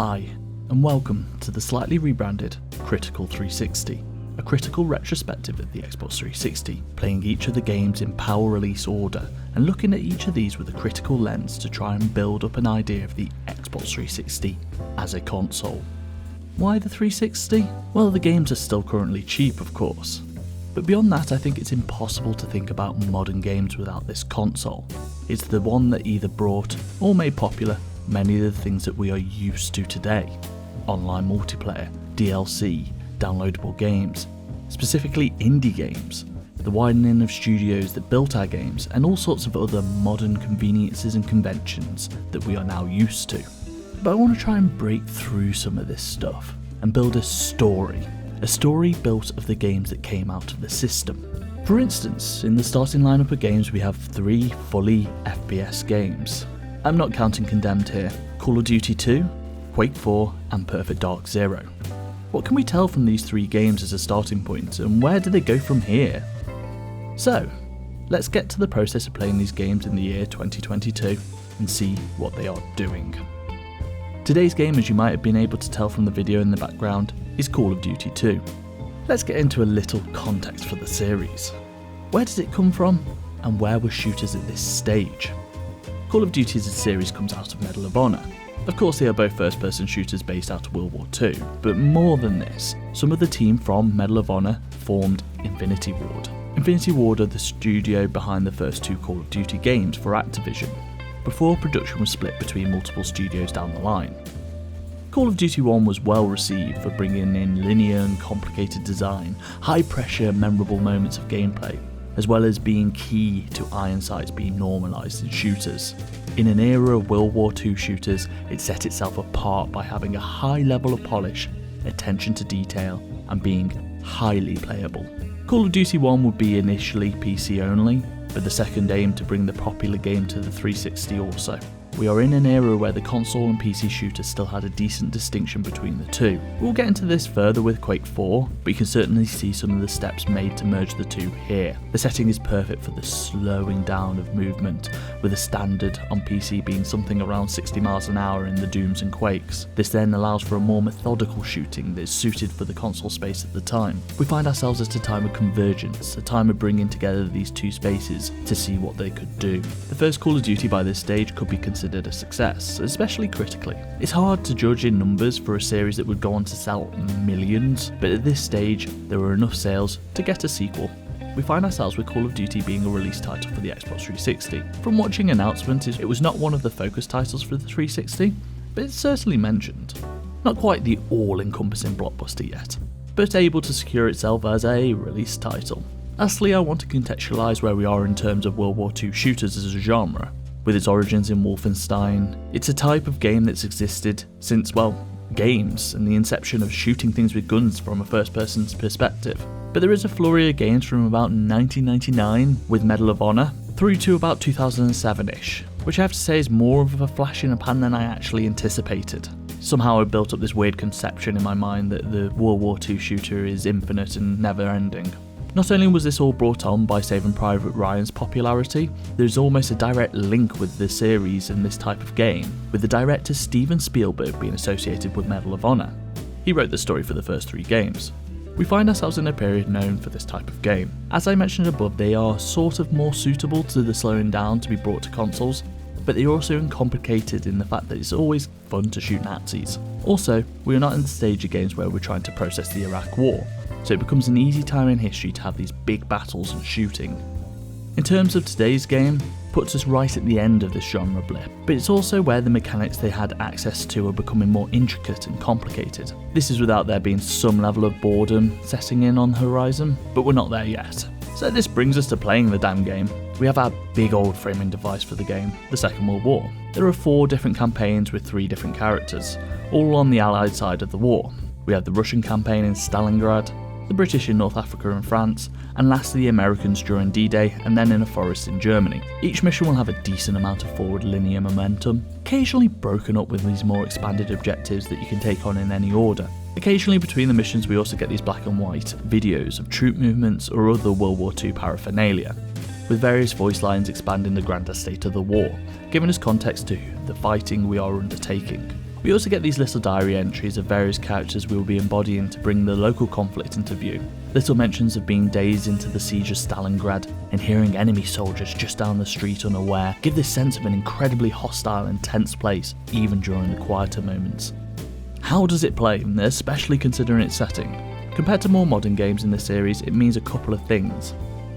Hi, and welcome to the slightly rebranded Critical 360, a critical retrospective of the Xbox 360, playing each of the games in power release order and looking at each of these with a critical lens to try and build up an idea of the Xbox 360 as a console. Why the 360? Well, the games are still currently cheap, of course. But beyond that, I think it's impossible to think about modern games without this console. It's the one that either brought or made popular many of the things that we are used to today. Online multiplayer, DLC, downloadable games, specifically indie games, the widening of studios that built our games, and all sorts of other modern conveniences and conventions that we are now used to. But I want to try and break through some of this stuff and build a story built of the games that came out of the system. For instance, in the starting lineup of games we have 3 fully FPS games. I'm not counting Condemned here, Call of Duty 2, Quake 4 and Perfect Dark Zero. What can we tell from these 3 games as a starting point, and where do they go from here? So, let's get to the process of playing these games in the year 2022 and see what they are doing. Today's game, as you might have been able to tell from the video in the background, is Call of Duty 2. Let's get into a little context for the series. Where does it come from, and where were shooters at this stage? Call of Duty as a series comes out of Medal of Honor. Of course, they are both first-person shooters based out of World War II, but more than this, some of the team from Medal of Honor formed Infinity Ward. Infinity Ward are the studio behind the first 2 Call of Duty games for Activision, before production was split between multiple studios down the line. Call of Duty 1 was well received for bringing in linear and complicated design, high-pressure, memorable moments of gameplay, as well as being key to iron sights being normalised in shooters. In an era of World War II shooters, it set itself apart by having a high level of polish, attention to detail, and being highly playable. Call of Duty 1 would be initially PC only, but the second aimed to bring the popular game to the 360 also. We are in an era where the console and PC shooters still had a decent distinction between the two. We'll get into this further with Quake 4, but you can certainly see some of the steps made to merge the two here. The setting is perfect for the slowing down of movement, with a standard on PC being something around 60 miles an hour in the Dooms and Quakes. This then allows for a more methodical shooting that is suited for the console space at the time. We find ourselves at a time of convergence, a time of bringing together these two spaces to see what they could do. The first Call of Duty by this stage could be considered a success, especially critically. It's hard to judge in numbers for a series that would go on to sell millions, but at this stage there were enough sales to get a sequel. We find ourselves with Call of Duty being a release title for the Xbox 360. From watching announcements, it was not one of the focus titles for the 360, but it's certainly mentioned. Not quite the all-encompassing blockbuster yet, but able to secure itself as a release title. Lastly, I want to contextualise where we are in terms of World War II shooters as a genre. With its origins in Wolfenstein, it's a type of game that's existed since, well, games and the inception of shooting things with guns from a first-person's perspective. But there is a flurry of games from about 1999 with Medal of Honor through to about 2007-ish, which I have to say is more of a flash in the pan than I actually anticipated. Somehow I built up this weird conception in my mind that the World War II shooter is infinite and never-ending. Not only was this all brought on by Saving Private Ryan's popularity, there's almost a direct link with the series and this type of game, with the director Steven Spielberg being associated with Medal of Honor. He wrote the story for the first 3 games. We find ourselves in a period known for this type of game. As I mentioned above, they are sort of more suitable to the slowing down to be brought to consoles, but they're also uncomplicated in the fact that it's always fun to shoot Nazis. Also, we are not in the stage of games where we're trying to process the Iraq War, so it becomes an easy time in history to have these big battles and shooting. In terms of today's game, puts us right at the end of this genre blip, but it's also where the mechanics they had access to are becoming more intricate and complicated. This is without there being some level of boredom setting in on the horizon, but we're not there yet. So this brings us to playing the damn game. We have our big old framing device for the game, the Second World War. There are 4 different campaigns with 3 different characters, all on the Allied side of the war. We have the Russian campaign in Stalingrad, the British in North Africa and France, and lastly the Americans during D-Day and then in a forest in Germany. Each mission will have a decent amount of forward linear momentum, occasionally broken up with these more expanded objectives that you can take on in any order. Occasionally between the missions we also get these black and white videos of troop movements or other World War II paraphernalia, with various voice lines expanding the grander state of the war, giving us context to the fighting we are undertaking. We also get these little diary entries of various characters we will be embodying to bring the local conflict into view. Little mentions of being days into the siege of Stalingrad and hearing enemy soldiers just down the street unaware give this sense of an incredibly hostile and tense place even during the quieter moments. How does it play, especially considering its setting? Compared to more modern games in this series, it means a couple of things.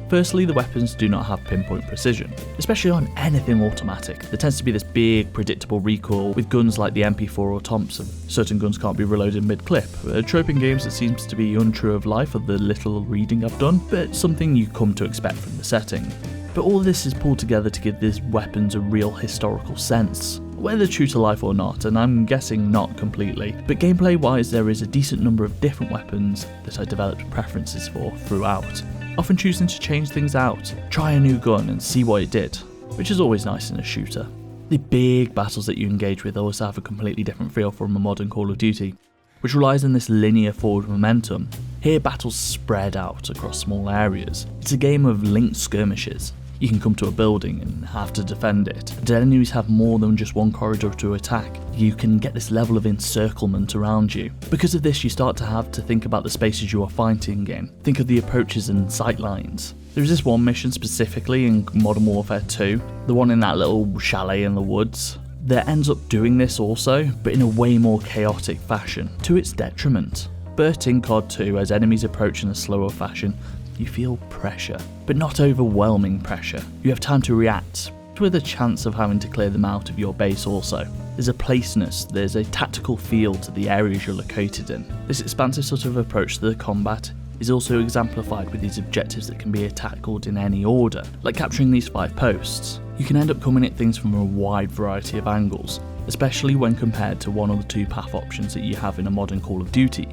Firstly, the weapons do not have pinpoint precision, especially on anything automatic. There tends to be this big, predictable recoil with guns like the MP4 or Thompson. Certain guns can't be reloaded mid-clip, a trope in games that seems to be untrue of life of the little reading I've done, but something you come to expect from the setting. But all this is pulled together to give these weapons a real historical sense. Whether true to life or not, and I'm guessing not completely, but gameplay wise there is a decent number of different weapons that I developed preferences for throughout, often choosing to change things out, try a new gun and see what it did, which is always nice in a shooter. The big battles that you engage with also have a completely different feel from a modern Call of Duty, which relies on this linear forward momentum. Here battles spread out across small areas. It's a game of linked skirmishes. You can come to a building and have to defend it. And enemies have more than just one corridor to attack. You can get this level of encirclement around you. Because of this, you start to have to think about the spaces you are fighting in. Think of the approaches and sight lines. There is this one mission specifically in Modern Warfare 2, the one in that little chalet in the woods, that ends up doing this also, but in a way more chaotic fashion, to its detriment. But in COD 2, as enemies approach in a slower fashion, you feel pressure, but not overwhelming pressure. You have time to react, with a chance of having to clear them out of your base also. There's a placeness, there's a tactical feel to the areas you're located in. This expansive sort of approach to the combat is also exemplified with these objectives that can be tackled in any order, like capturing these 5 posts. You can end up coming at things from a wide variety of angles, especially when compared to one or the 2 path options that you have in a modern Call of Duty.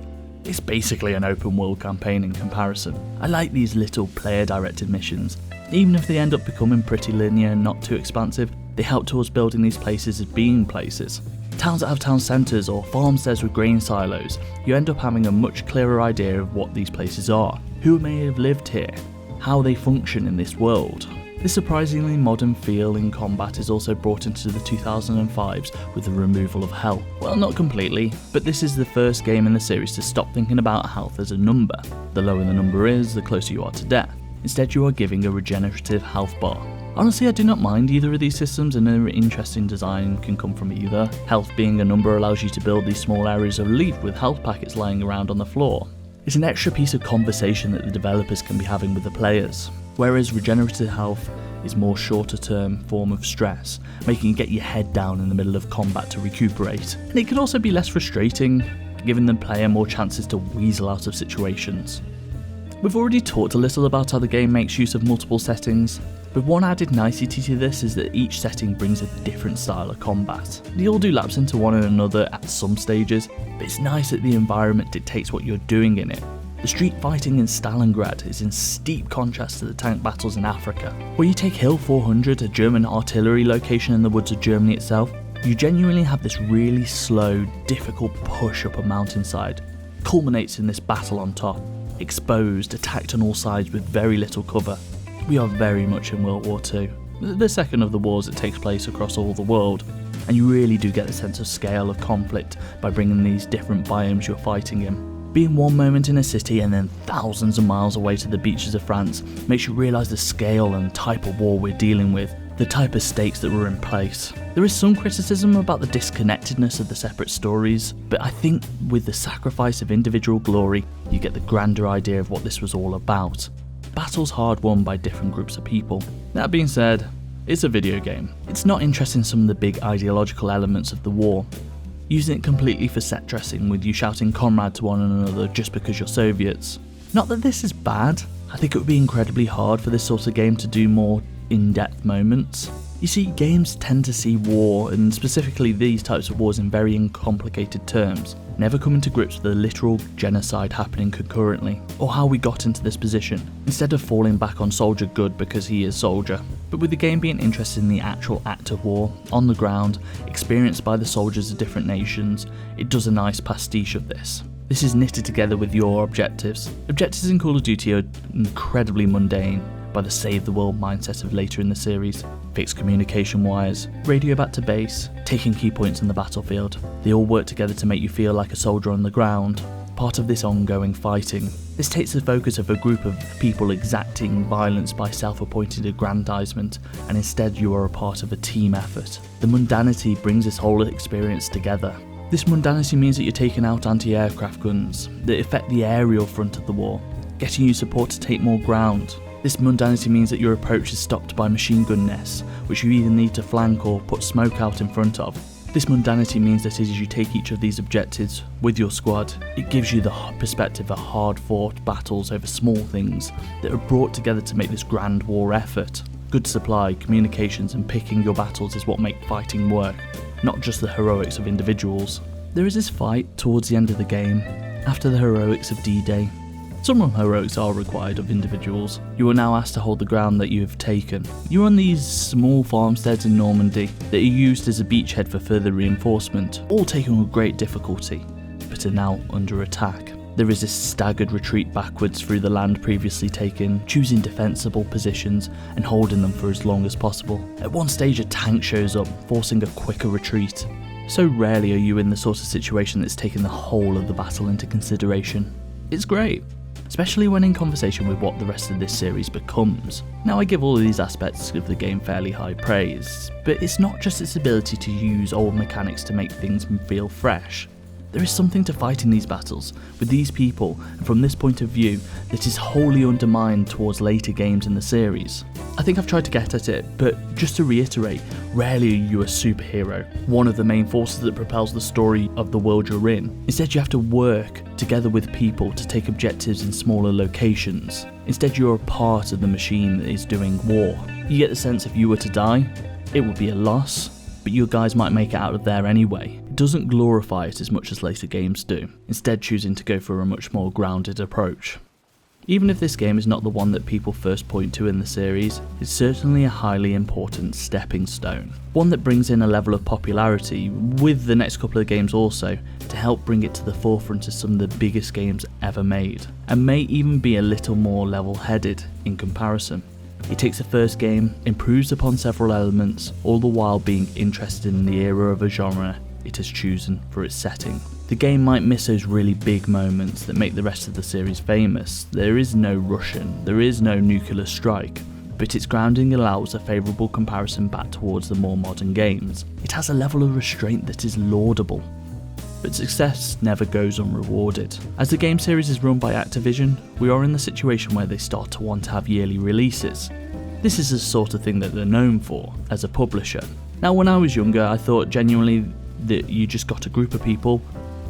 It's basically an open world campaign in comparison. I like these little player directed missions. Even if they end up becoming pretty linear and not too expansive, they help towards building these places as being places. Towns that have town centres or farmsteads with grain silos, you end up having a much clearer idea of what these places are, who may have lived here, how they function in this world. This surprisingly modern feel in combat is also brought into the 2005s with the removal of health. Well, not completely, but this is the first game in the series to stop thinking about health as a number. The lower the number is, the closer you are to death. Instead, you are giving a regenerative health bar. Honestly, I do not mind either of these systems, and an interesting design can come from either. Health being a number allows you to build these small areas of relief with health packets lying around on the floor. It's an extra piece of conversation that the developers can be having with the players. Whereas regenerative health is more shorter term form of stress, making you get your head down in the middle of combat to recuperate. And it can also be less frustrating, giving the player more chances to weasel out of situations. We've already talked a little about how the game makes use of multiple settings, but one added nicety to this is that each setting brings a different style of combat. They all do lapse into one another at some stages, but it's nice that the environment dictates what you're doing in it. The street fighting in Stalingrad is in steep contrast to the tank battles in Africa. Where you take Hill 400, a German artillery location in the woods of Germany itself, you genuinely have this really slow, difficult push up a mountainside. Culminates in this battle on top, exposed, attacked on all sides with very little cover. We are very much in World War II, the second of the wars that takes place across all the world, and you really do get a sense of scale of conflict by bringing these different biomes you're fighting in. Being one moment in a city and then thousands of miles away to the beaches of France makes you realise the scale and type of war we're dealing with, the type of stakes that were in place. There is some criticism about the disconnectedness of the separate stories, but I think with the sacrifice of individual glory, you get the grander idea of what this was all about. Battles hard won by different groups of people. That being said, it's a video game. It's not interested in some of the big ideological elements of the war, using it completely for set dressing with you shouting comrade to one another just because you're Soviets. Not that this is bad, I think it would be incredibly hard for this sort of game to do more in-depth moments. You see, games tend to see war, and specifically these types of wars, in very uncomplicated terms, never coming to grips with the literal genocide happening concurrently, or how we got into this position, instead of falling back on soldier good because he is soldier. But with the game being interested in the actual act of war, on the ground, experienced by the soldiers of different nations, it does a nice pastiche of this. This is knitted together with your objectives. Objectives in Call of Duty are incredibly mundane, by the save the world mindset of later in the series. Fix communication wires, radio back to base, taking key points in the battlefield. They all work together to make you feel like a soldier on the ground, part of this ongoing fighting. This takes the focus of a group of people exacting violence by self-appointed aggrandizement, and instead you are a part of a team effort. The mundanity brings this whole experience together. This mundanity means that you're taking out anti-aircraft guns that affect the aerial front of the war, getting you support to take more ground. This mundanity means that your approach is stopped by machine gun nests, which you either need to flank or put smoke out in front of. This mundanity means that as you take each of these objectives with your squad, it gives you the perspective of hard-fought battles over small things that are brought together to make this grand war effort. Good supply, communications and picking your battles is what make fighting work, not just the heroics of individuals. There is this fight towards the end of the game, after the heroics of D-Day. Some heroics are required of individuals. You are now asked to hold the ground that you have taken. You are on these small farmsteads in Normandy that are used as a beachhead for further reinforcement, all taken with great difficulty, but are now under attack. There is this staggered retreat backwards through the land previously taken, choosing defensible positions and holding them for as long as possible. At one stage a tank shows up, forcing a quicker retreat. So rarely are you in the sort of situation that's taken the whole of the battle into consideration. It's great, especially when in conversation with what the rest of this series becomes. Now I give all of these aspects of the game fairly high praise, but it's not just its ability to use old mechanics to make things feel fresh. There is something to fighting these battles, with these people, and from this point of view, that is wholly undermined towards later games in the series. I think I've tried to get at it, but just to reiterate, rarely are you a superhero, one of the main forces that propels the story of the world you're in. Instead you have to work together with people to take objectives in smaller locations. Instead you're a part of the machine that is doing war. You get the sense if you were to die, it would be a loss, but you guys might make it out of there anyway. It doesn't glorify it as much as later games do, instead choosing to go for a much more grounded approach. Even if this game is not the one that people first point to in the series, it's certainly a highly important stepping stone. One that brings in a level of popularity, with the next couple of games also, to help bring it to the forefront of some of the biggest games ever made, and may even be a little more level-headed in comparison. It takes the first game, improves upon several elements, all the while being interested in the era of a genre it has chosen for its setting. The game might miss those really big moments that make the rest of the series famous. There is no Russian, there is no nuclear strike, but its grounding allows a favourable comparison back towards the more modern games. It has a level of restraint that is laudable. But success never goes unrewarded. As the game series is run by Activision, we are in the situation where they start to want to have yearly releases. This is the sort of thing that they're known for as a publisher. Now when I was younger I thought genuinely that you just got a group of people,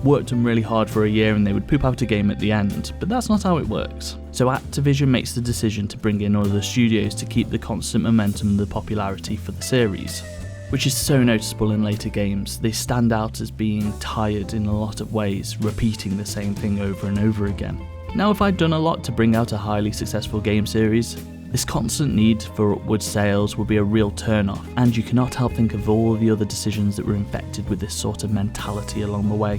worked them really hard for a year and they would poop out a game at the end, but that's not how it works. So Activision makes the decision to bring in other studios to keep the constant momentum and the popularity for the series, which is so noticeable in later games. They stand out as being tired in a lot of ways, repeating the same thing over and over again. Now if I'd done a lot to bring out a highly successful game series, this constant need for upward sales would be a real turn-off, and you cannot help think of all the other decisions that were infected with this sort of mentality along the way.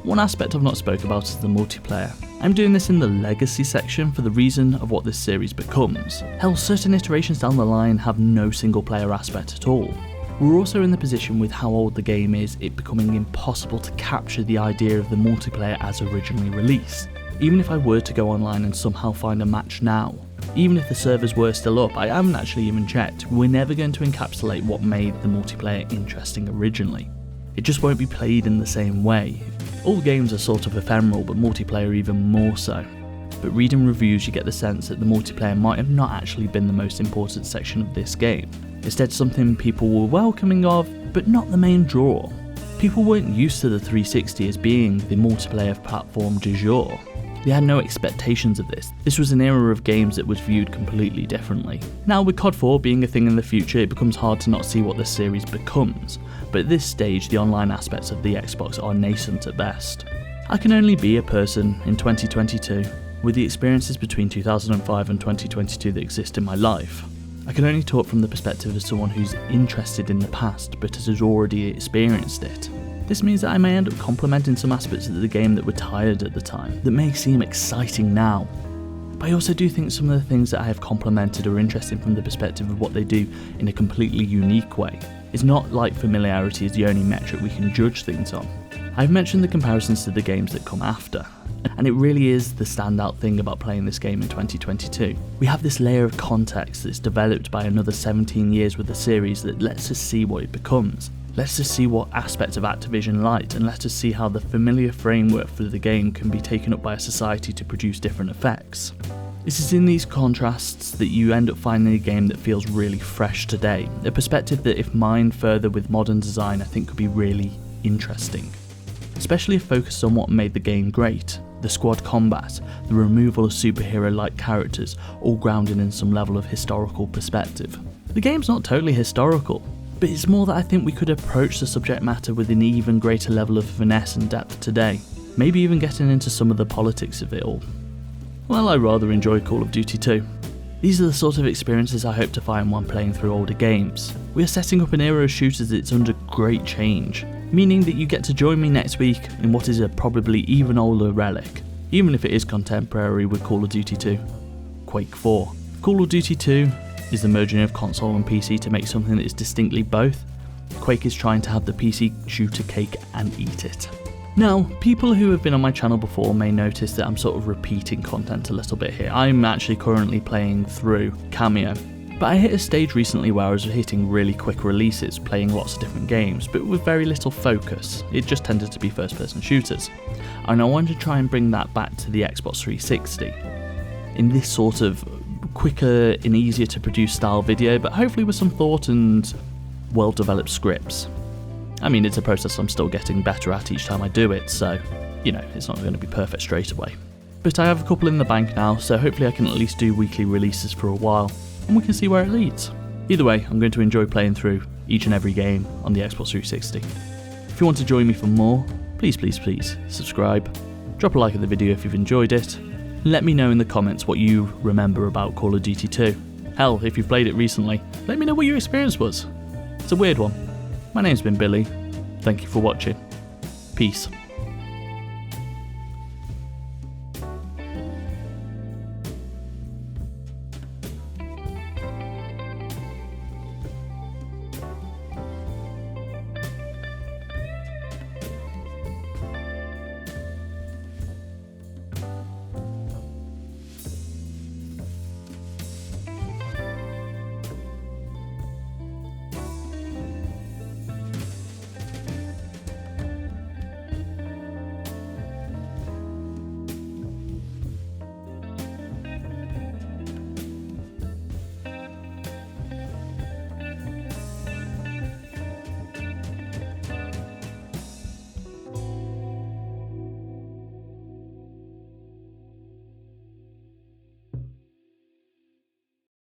One aspect I've not spoke about is the multiplayer. I'm doing this in the legacy section for the reason of what this series becomes. Hell, certain iterations down the line have no single player aspect at all. We're also in the position with how old the game is, it becoming impossible to capture the idea of the multiplayer as originally released. Even if I were to go online and somehow find a match now, even if the servers were still up, I haven't actually even checked, we're never going to encapsulate what made the multiplayer interesting originally. It just won't be played in the same way. All games are sort of ephemeral, but multiplayer even more so. But reading reviews you get the sense that the multiplayer might have not actually been the most important section of this game. Instead something people were welcoming of, but not the main draw. People weren't used to the 360 as being the multiplayer platform du jour. They had no expectations of this. This was an era of games that was viewed completely differently. Now with COD 4 being a thing in the future, it becomes hard to not see what this series becomes, but at this stage the online aspects of the Xbox are nascent at best. I can only be a person in 2022, with the experiences between 2005 and 2022 that exist in my life. I can only talk from the perspective of someone who's interested in the past but has already experienced it. This means that I may end up complimenting some aspects of the game that were tired at the time, that may seem exciting now. But I also do think some of the things that I have complimented are interesting from the perspective of what they do in a completely unique way. It's not like familiarity is the only metric we can judge things on. I've mentioned the comparisons to the games that come after, and it really is the standout thing about playing this game in 2022. We have this layer of context that's developed by another 17 years with the series that lets us see what it becomes. Lets us see what aspects of Activision liked, and lets us see how the familiar framework for the game can be taken up by a society to produce different effects. This is in these contrasts that you end up finding a game that feels really fresh today, a perspective that if mined further with modern design I think could be really interesting. Especially if focused on what made the game great, the squad combat, the removal of superhero-like characters, all grounded in some level of historical perspective. The game's not totally historical, but it's more that I think we could approach the subject matter with an even greater level of finesse and depth today, maybe even getting into some of the politics of it all. Well, I rather enjoy Call of Duty 2. These are the sort of experiences I hope to find when playing through older games. We are setting up an era of shooters that's under great change, meaning that you get to join me next week in what is a probably even older relic, even if it is contemporary with Call of Duty 2, Quake 4. Call of Duty 2 is the merging of console and PC to make something that is distinctly both. Quake is trying to have the PC shooter cake and eat it. Now, people who have been on my channel before may notice that I'm sort of repeating content a little bit here. I'm actually currently playing through Cameo, but I hit a stage recently where I was hitting really quick releases, playing lots of different games, but with very little focus. It just tended to be first-person shooters. And I wanted to try and bring that back to the Xbox 360 in this sort of quicker and easier to produce style video, but hopefully with some thought and well-developed scripts. I mean, it's a process I'm still getting better at each time I do it, so, you know, it's not going to be perfect straight away. But I have a couple in the bank now, so hopefully I can at least do weekly releases for a while, and we can see where it leads. Either way, I'm going to enjoy playing through each and every game on the Xbox 360. If you want to join me for more, please subscribe, drop a like at the video if you've enjoyed it, and let me know in the comments what you remember about Call of Duty 2. Hell, if you've played it recently, let me know what your experience was. It's a weird one. My name's been Billy. Thank you for watching. Peace.